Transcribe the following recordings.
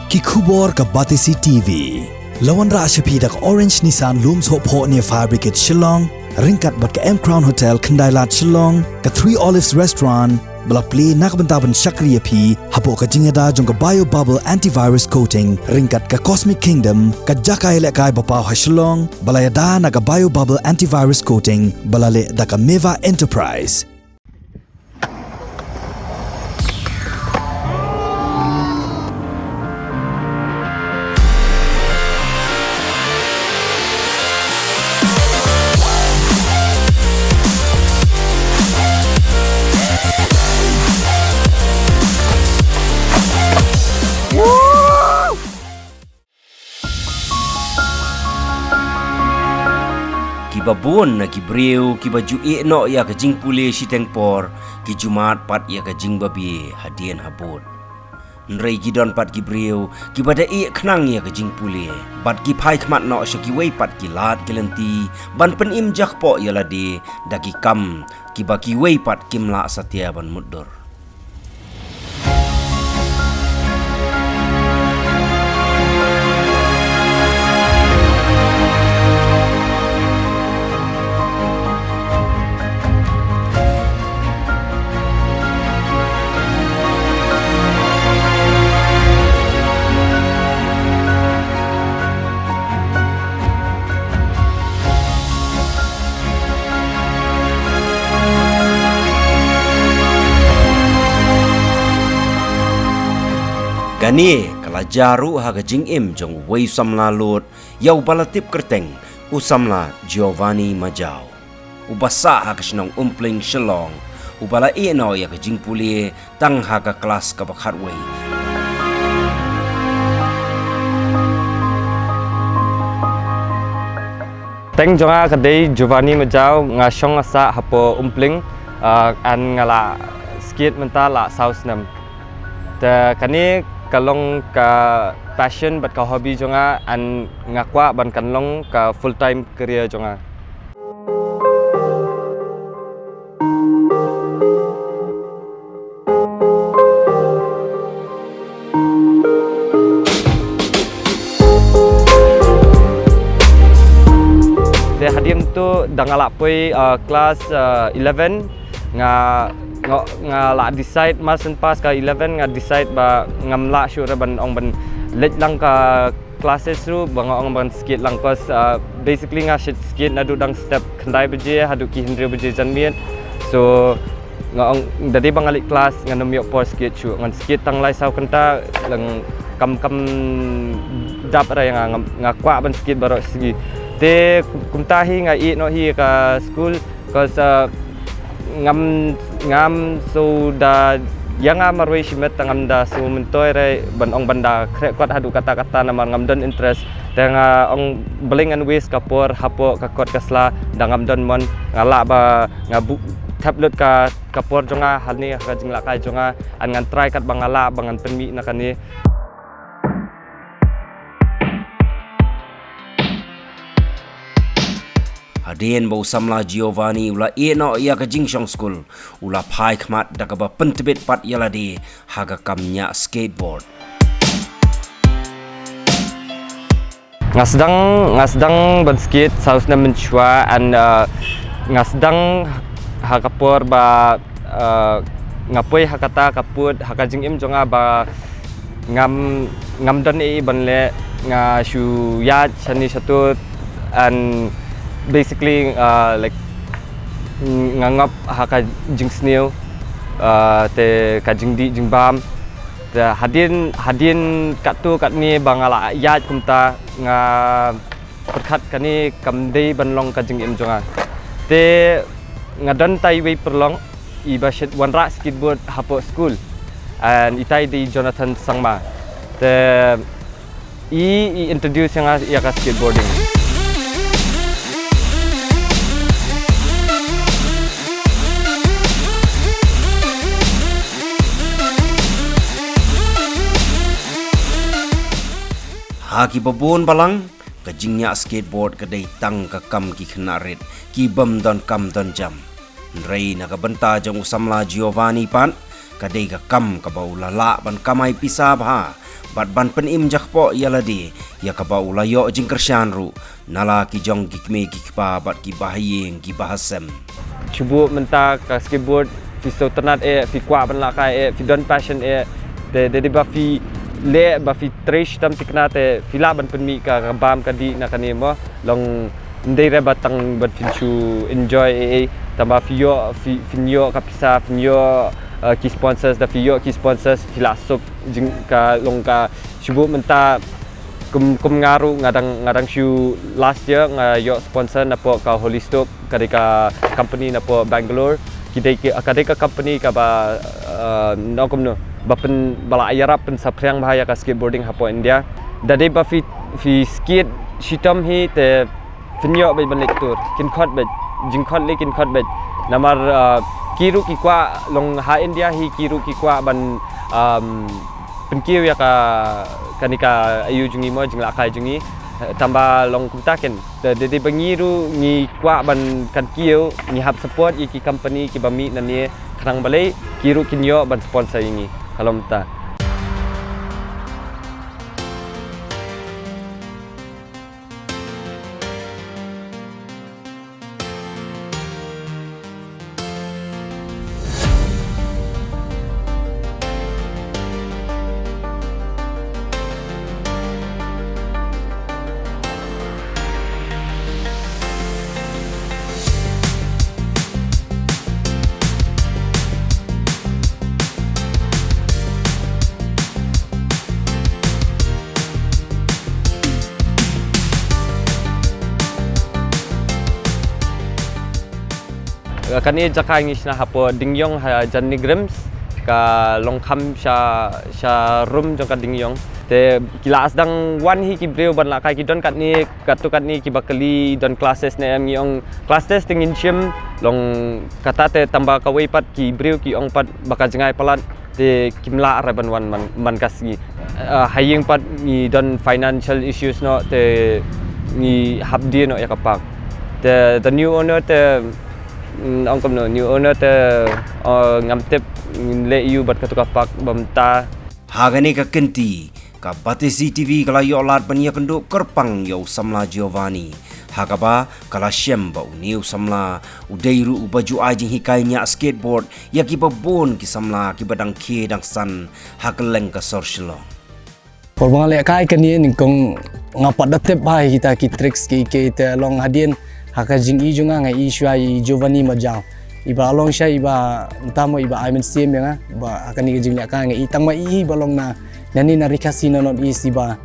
ki khubor ka Batisi TV. Lawan ra ashapi dak Orange Nissan Looms Hope Ho near Fabricate Shillong, ringkat bat ka M Crown Hotel Kendailat Shillong, ka Three Olives Restaurant, bala play nakbentaban Shakriya P, hapo ka jingada jong ka Bio Bubble Antivirus Coating, ringkat ka Cosmic Kingdom, ka Jakai Lekai Bapaw ha Shillong, bala yada na ka Bio Bubble Antivirus Coating, bala le da ka Meva Enterprise. Babon na kibreu ki baju no ya ka jing pule si tengpor ki jumat pat ya ka jing babi hadien habot nrei gidon pat kibreu ki bada knang ya ka jing pule bat ki phai khmat no so ki wei pat ki lat gelenti ban pen im jak po ya lade daki kam ki ba ki wei pat kimla satya ban mudur. Kani kalajaru haga jing im jong wei samla lot yau balatip kerteng usamla Giovanni Majau ubasa haga snong umpling Shillong ubala no ya ka jing puli tang haga kelas ka bakhat wei Teng jonga kadai Giovanni Majau ngasong asa hapo umpling an ngala skit mentala saus nam ta kani kalong ka passion bat ka hobby jonga an ngakwa ban kanlong ka full time career jonga de hadim tu dangala poi class 11 nga la decide mas pas ka 11 nga decide ba ngamla sure ban ong ban let lang ka classes ru bang ong ban skit lang cause basically nga skit na dudang step khandai beje hadu ki hindre beje janmiet so nga ong dadi bang alik class nga nomyo por skit chu ngan skit tang lai sau kanta lang kam dap ra nga kwa ban skit baro sigi te kumtahi nga I no hi ka school cause ngam so da yang amarwe shimet ngam da so mentoy re ban ong banda krek kwat hadu kata-kata nama ngam don interest teng ong beling an wis kapor hapo ka kot kasla da ngam don mon ngala ba ngabu tablet ka kapor jonga halni ka jingla kai jonga an ngan try kat bangala bangan penmi nakani Hadien bau samla Giovanni ula no ya ka jingshong school ula phai khmat da ka ba pentebet pat yala di haga kamnya skateboard ngasdang ban skate saus na menchua and ngasdang hakapor ba ngapoi hakata kaput hakajing im jonga ba ngam don ban le nga shu ya chani satu and basically like ngangap haka jing snail te kajing di jing bam te hadin katu kat ni bangala ya kumta nga perkhat kani kamdei banlong kajing im jonga te ngadon tai wei perlong I basit wanra skateboard hapo school and itai di Jonathan Sangma te I introduce yang ya ka skateboarding Haki babon balang kajingnya skateboard kadai tang ka kam ki khenarit ki bam don kam don jam Nrei na kabenta jang usamla Giovanni pan kadai ka kam ka bau lala ban kamai pisa bha bat ban pen im jak po yala di ya ka bau la yo jing kershan ru nala ki jong ki kme ki pa bat ki bahayeng ki bahasem Cuba mentah ke skateboard fi ternat fi kuat ban la kai fi don passion de ba fi le ba fi trash tam tikna te fi la ban penmi ka bam ka di na kani mo long ndai re batang bat fin chu enjoy tamba fi yo ka pisa fi yo ki sponsors da fi yo ki sponsors fi la sup jing ka long ka cuba mentah kum ngaru ngadang shoe last year yo sponsor na po ka Holistok kadika company na po Bangalore kadika company ka ba nokum no bapen bala ayarap pen sapriang bahaya ka skateboarding hapo India dade ba fi skate shitam hi te finyo ba ban lektur kin khot ba jingkhot lekin khot ba namar kiru ki kwa long ha India hi kiru ki kwa ban penkiu ya ka kanika ayu jungi mo jing lakai jungi tambah long kumtaken de bangiru ni kwa ban kan kiu ni hab support iki company ki bami nani khrang balai kiru kinyo ban sponsor ini halom ta kani jaka ngis na hapo dingyong janni grams ka longkham sha room jong ka dingyong te kila asdang wan hi ki breu ban la kai ki don kat ni ki bakali don classes na am yong classes tingin chim long kata te tamba ka wei pat ki breu ki ong pat baka jangai palat te kimla ra ban wan man kasgi haying pat ni don financial issues no te ni habdi no yakapak the new owner te ông cầm nửa new owner te ngam tip le you bat katukapak bamta hagane ka kenti ka Batesi TV kala yo lat bania kenduk kerpang yo samla Giovanni hakaba kala shem ba uniu samla udairu baju ajing hikainya skateboard ya ki babon ki samla ki badang ke dang san hakeleng ka sorshlo Porbang le kai kan ni kong ngapat datep bai kita ki tricks ki te long hadien haka jing i junga ngai i shwa i Giovanni majang iba long sha iba ntamo iba I mean sim ya ba haka ni jing le kai ngai i tangma i balong na nani na rikasi na non is iba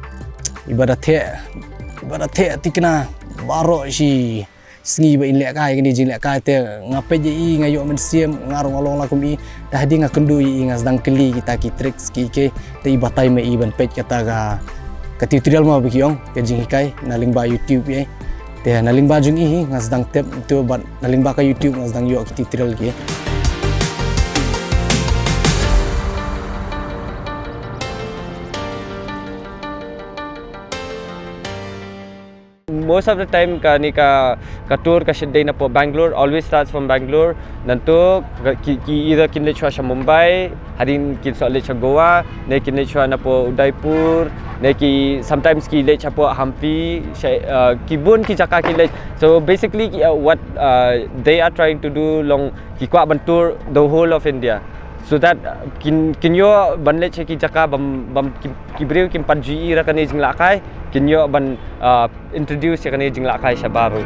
da the tikna baro si sngi ba in le kai ni jing le kai te ngape je i ngayo men sim ngarong along la kum i dah di ngakendu i ngas dang keli kita ki tricks ki ke te iba tai me i ban page kata ka tutorial ma bikiong ke jing kai na link ba YouTube ye te naling ba jung i ngas dang tep tu ban naling ba ka YouTube ngas dang yo ki tutorial ki most of the time ka tour ka shedai na po Bangalore always starts from Bangalore nanto ki either kin le chwa Mumbai harin kin so le chwa Goa ne kin le chwa na po Udaipur ne ki sometimes ki le chwa po Hampi ki bun ki jaka ki le so basically what they are trying to do long ki kwa ban tour the whole of India so that kin yo ban le che ki jaka bam ki breu kim pan GE ra kan jing la kai kin yo ban introduce kan jing la kai sha baru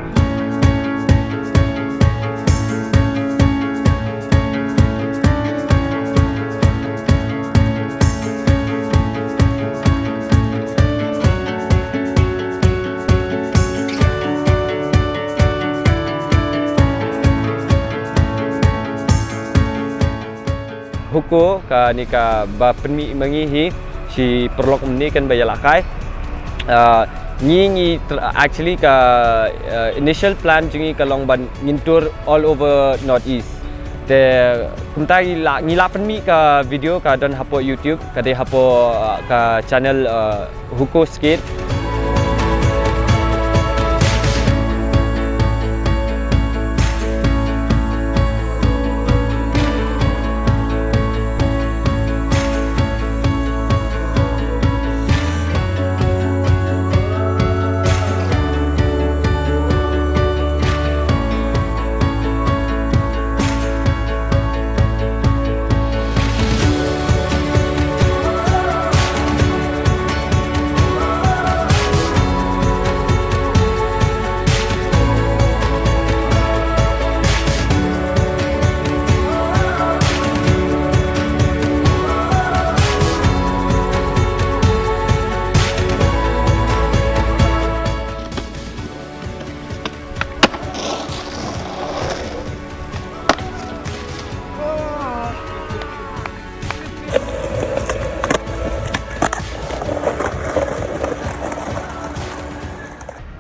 huko ka ni ka ba penmi mangi hi si perlok ni kan bayalakai ni actually ka initial plan jungi ka long ban ngintur all over northeast te kumta ngila penmi ka video ka don hapo YouTube ka de hapo ka channel huko skate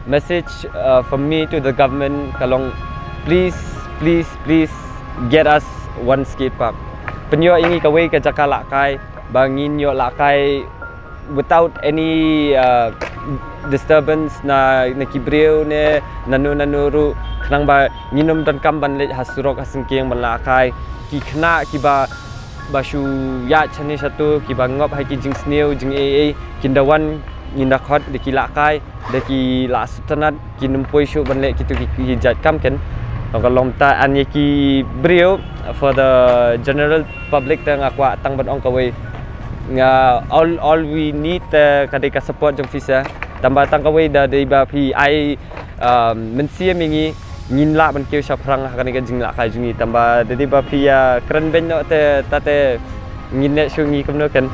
message from me to the government kalong please get us one skate park. Penyo ingi kawai ke Jaka Lakai bangin yo Lakai without any disturbance na Kibreu ne nanu kenang ba nginum dan kamban le hasurok hasengkeng ban Lakai ki kena ki ba basu ya chani satu ki ba ngop hai ki jing sneu jing kindawan ngindakot de ki Lakai de ki la sutanat ki numpoi shu ban le ki tu ki jat kam ken kalau ta an ki Breu for the general public tang akwa tang ban ong kawai all we need kadika support jong visa tambah tang kawai da dei ba pi ai mensia mingi ngin la ban keu saprang kadika jing la kai jungi tambah dei ba pi keren ben no te ngin ne sungi kamno kan